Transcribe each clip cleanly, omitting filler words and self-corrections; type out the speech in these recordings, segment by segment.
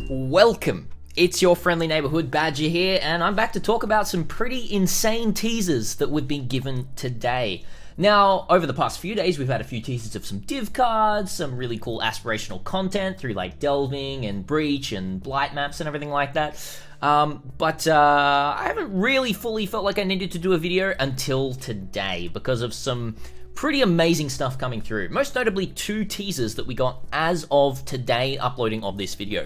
Welcome! It's your friendly neighborhood Badger here, and I'm back to talk about some pretty insane teasers that we've been given today. Now, over the past few days, we've had a few teasers of some div cards, some really cool aspirational content through like Delving and Breach and Blight maps and everything like that. But I haven't really fully felt like I needed to do a video until today because of some pretty amazing stuff coming through. Most notably, 2 teasers that we got as of today uploading of this video.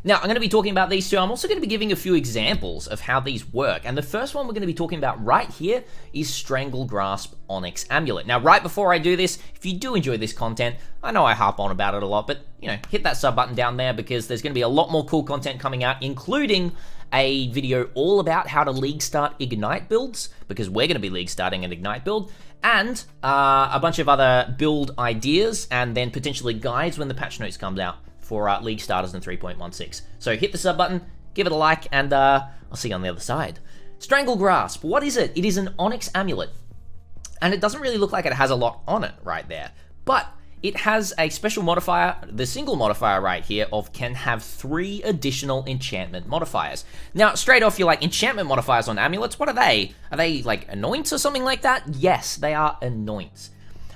Now, I'm going to be talking about these 2. I'm also going to be giving a few examples of how these work. And the first one we're going to be talking about right here is Strangle Grasp Onyx Amulet. Now, right before I do this, if you do enjoy this content, I know I harp on about it a lot, but, you know, hit that sub button down there because there's going to be a lot more cool content coming out, including a video all about how to league start Ignite builds, because we're going to be league starting an Ignite build, and a bunch of other build ideas, and then potentially guides when the patch notes comes out for League starters in 3.16. So hit the sub button, give it a like, and I'll see you on the other side. Strangle Grasp, what is it? It is an Onyx Amulet, and it doesn't really look like it has a lot on it right there, but it has a special modifier, the single modifier right here, of can have 3 additional enchantment modifiers. Now, straight off, you're like, enchantment modifiers on amulets, what are they? Are they like anoints or something like that? Yes, they are anoints.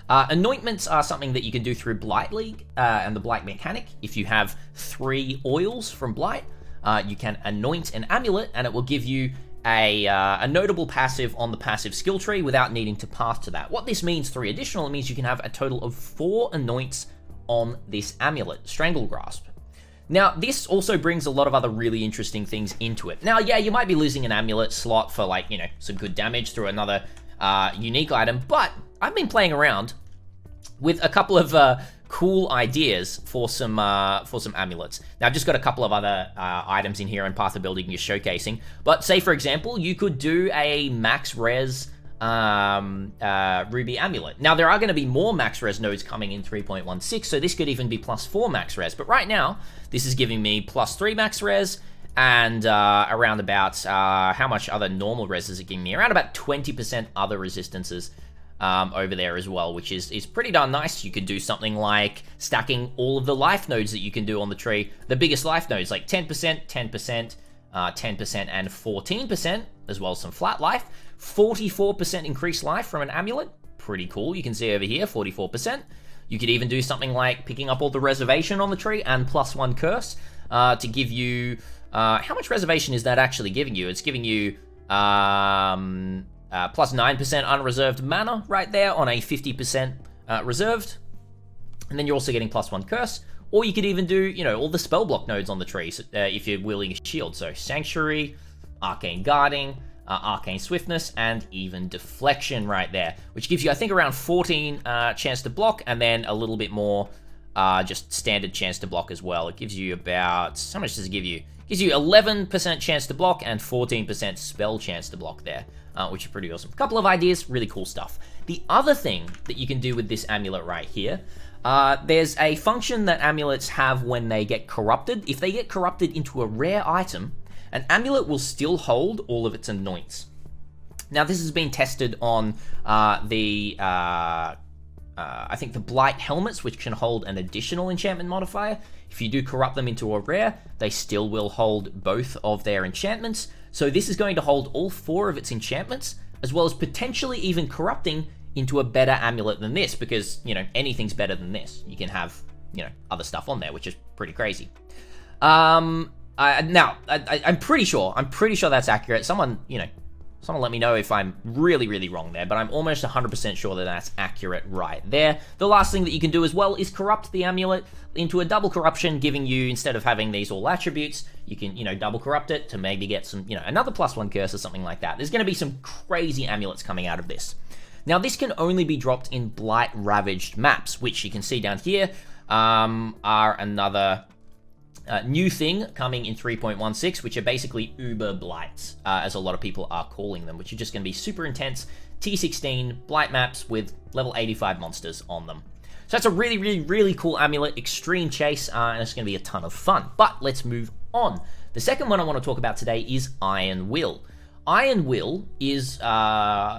Anointments are something that you can do through Blight League and the Blight mechanic. If you have 3 oils from Blight, you can anoint an amulet and it will give you a notable passive on the passive skill tree without needing to pass to that. What this means, 3 additional, it means you can have a total of 4 anoints on this amulet, Strangle Grasp. Now, this also brings a lot of other really interesting things into it. Now, yeah, you might be losing an amulet slot for, like, you know, some good damage through another unique item, but I've been playing around with a couple of cool ideas for some amulets. Now, I've just got a couple of other items in here and path of building you're showcasing. But say, for example, you could do a max res Ruby Amulet. Now, there are going to be more max res nodes coming in 3.16, so this could even be +4 max res. But right now, this is giving me +3 max res, and around about, how much other normal res is it giving me? Around about 20% other resistances over there as well, which is pretty darn nice. You could do something like stacking all of the life nodes that you can do on the tree, the biggest life nodes, like 10%, 10%, 10%, and 14%, as well as some flat life. 44% increased life from an amulet, pretty cool. You can see over here, 44%. You could even do something like picking up all the reservation on the tree and +1 curse to give you, how much reservation is that actually giving you? It's giving you, +9% unreserved mana right there on a 50% reserved. And then you're also getting +1 curse. Or you could even do, you know, all the spell block nodes on the tree if you're wielding a shield. So Sanctuary, Arcane Guarding, Arcane Swiftness, and even Deflection right there. Which gives you, I think, around 14 chance to block, and then a little bit more just standard chance to block as well. It gives you about, how much does it give you? It gives you 11% chance to block and 14% spell chance to block there. Which is pretty awesome. A couple of ideas, really cool stuff. The other thing that you can do with this amulet right here, there's a function that amulets have when they get corrupted. If they get corrupted into a rare item, an amulet will still hold all of its anoints. Now, this has been tested on I think the Blight helmets, which can hold an additional enchantment modifier. If you do corrupt them into a rare, they still will hold both of their enchantments. So this is going to hold all 4 of its enchantments, as well as potentially even corrupting into a better amulet than this, because, you know, anything's better than this. You can have, you know, other stuff on there, which is pretty crazy. Now, I'm pretty sure that's accurate. Someone let me know if I'm really, really wrong there, but I'm almost 100% sure that that's accurate right there. The last thing that you can do as well is corrupt the amulet into a double corruption, giving you, instead of having these all attributes, you can, you know, double corrupt it to maybe get some, you know, another +1 curse or something like that. There's going to be some crazy amulets coming out of this. Now, this can only be dropped in Blight Ravaged maps, which you can see down here are another new thing coming in 3.16, which are basically Uber Blights, as a lot of people are calling them, which are just going to be super intense T16 Blight maps with level 85 monsters on them. So that's a really, really, really cool amulet, Extreme Chase, and it's going to be a ton of fun. But let's move on. The second one I want to talk about today is Iron Will. Iron Will is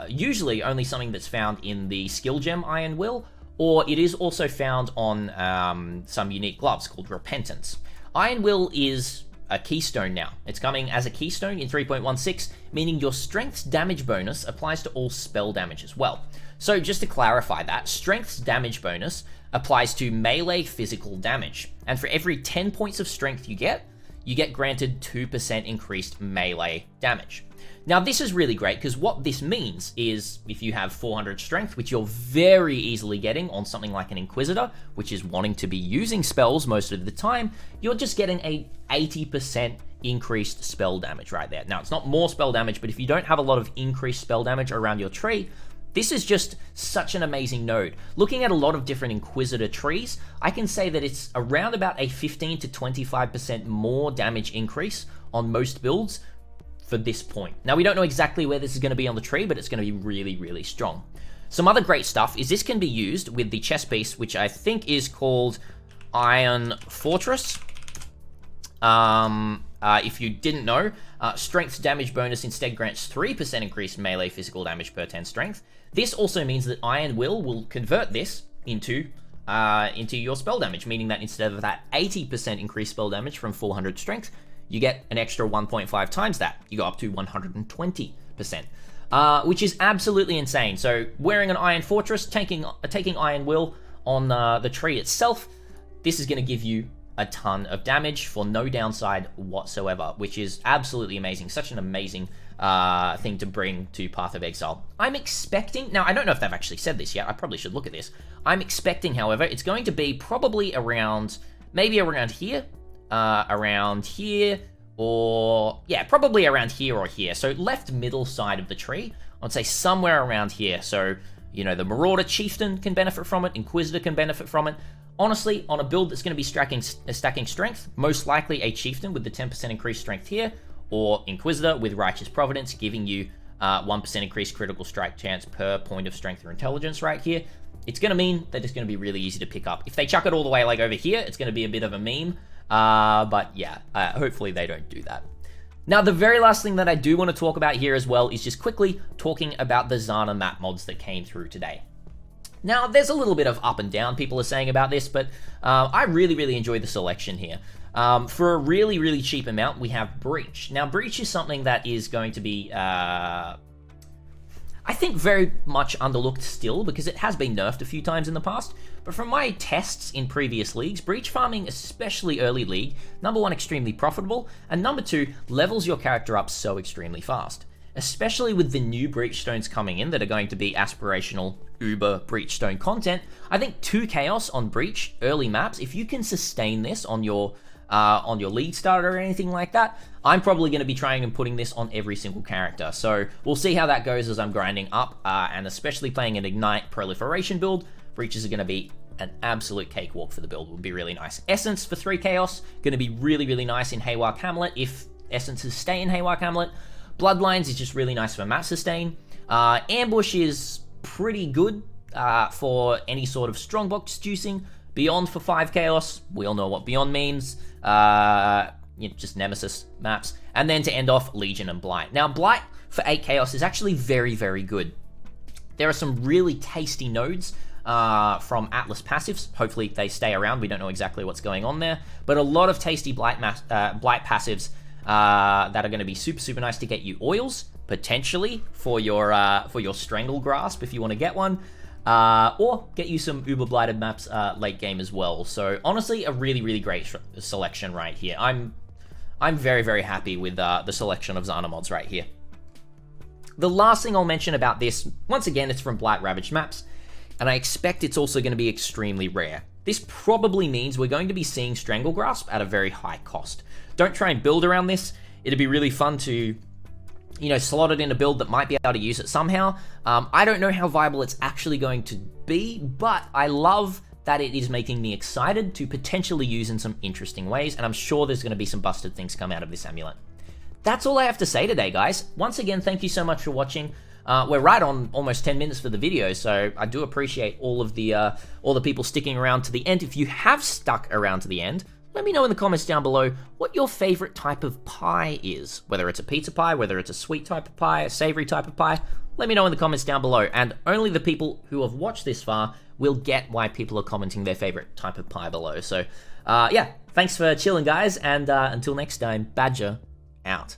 usually only something that's found in the skill gem Iron Will, or it is also found on some unique gloves called Repentance. Iron Will is a keystone now. It's coming as a keystone in 3.16, meaning your strength's damage bonus applies to all spell damage as well. So just to clarify that, strength's damage bonus applies to melee physical damage, and for every 10 points of strength you get granted 2% increased melee damage. Now this is really great because what this means is if you have 400 strength, which you're very easily getting on something like an Inquisitor, which is wanting to be using spells most of the time, you're just getting a 80% increased spell damage right there. Now it's not more spell damage, but if you don't have a lot of increased spell damage around your tree, this is just such an amazing node. Looking at a lot of different Inquisitor trees, I can say that it's around about a 15 to 25% more damage increase on most builds for this point. Now, we don't know exactly where this is going to be on the tree, but it's going to be really, really strong. Some other great stuff is this can be used with the chest piece, which I think is called Iron Fortress. If you didn't know, strength damage bonus instead grants 3% increased melee physical damage per 10 strength. This also means that Iron Will convert this into your spell damage, meaning that instead of that 80% increased spell damage from 400 strength, you get an extra 1.5 times that. You go up to 120%, which is absolutely insane. So wearing an Iron Fortress, taking Iron Will on the tree itself, this is going to give you a ton of damage for no downside whatsoever, which is absolutely amazing. Such an amazing thing to bring to Path of Exile. I'm expecting, now I don't know if they've actually said this yet, I probably should look at this. I'm expecting, however, it's going to be probably around, maybe around here, or yeah, probably around here or here. So left middle side of the tree, I'd say somewhere around here. So, you know, the Marauder Chieftain can benefit from it, Inquisitor can benefit from it. Honestly, on a build that's going to be stacking strength, most likely a Chieftain with the 10% increased strength here, or Inquisitor with Righteous Providence, giving you 1% increased critical strike chance per point of strength or intelligence right here. It's going to mean that it's going to be really easy to pick up. If they chuck it all the way like over here, it's going to be a bit of a meme. But yeah, hopefully they don't do that. Now, the very last thing that I do want to talk about here as well is just quickly talking about the Xana Map Mods that came through today. Now, there's a little bit of up and down people are saying about this, but I really, really enjoy the selection here. For a really, really cheap amount, we have Breach. Now, Breach is something that is going to be, I think, very much underlooked still, because it has been nerfed a few times in the past. But from my tests in previous leagues, Breach farming, especially early league, number one, extremely profitable, and number two, levels your character up so extremely fast. Especially with the new Breachstones coming in that are going to be aspirational Uber Breachstone content, I think 2 Chaos on Breach early maps, if you can sustain this on your league starter or anything like that, I'm probably going to be trying and putting this on every single character. So we'll see how that goes as I'm grinding up, and especially playing an Ignite Proliferation build, Breaches are going to be an absolute cakewalk for the build. It would be really nice. Essence for 3 Chaos, going to be really, really nice in Haywire Amulet if Essences stay in Haywire Amulet. Bloodlines is just really nice for map sustain. Ambush is pretty good for any sort of strongbox juicing. Beyond for 5 Chaos, we all know what Beyond means. Just Nemesis maps. And then to end off, Legion and Blight. Now, Blight for 8 Chaos is actually very, very good. There are some really tasty nodes from Atlas passives. Hopefully they stay around. We don't know exactly what's going on there. But a lot of tasty Blight passives that are going to be super, super nice to get you oils, potentially, for your Strangle Grasp if you want to get one. Or get you some Uber Blighted maps late game as well. So honestly, a really, really great selection right here. I'm very, very happy with the selection of Xana mods right here. The last thing I'll mention about this, once again, it's from Blight Ravaged maps, and I expect it's also going to be extremely rare. This probably means we're going to be seeing Strangle Grasp at a very high cost. Don't try and build around this. It'd be really fun to, slot it in a build that might be able to use it somehow. I don't know how viable it's actually going to be, but I love that it is making me excited to potentially use in some interesting ways, and I'm sure there's going to be some busted things come out of this amulet. That's all I have to say today, guys. Once again, thank you so much for watching. We're right on almost 10 minutes for the video, so I do appreciate all the people sticking around to the end. If you have stuck around to the end, let me know in the comments down below what your favorite type of pie is. Whether it's a pizza pie, whether it's a sweet type of pie, a savory type of pie, let me know in the comments down below. And only the people who have watched this far we'll get why people are commenting their favorite type of pie below. So, yeah, thanks for chilling, guys, and until next time, Badger out.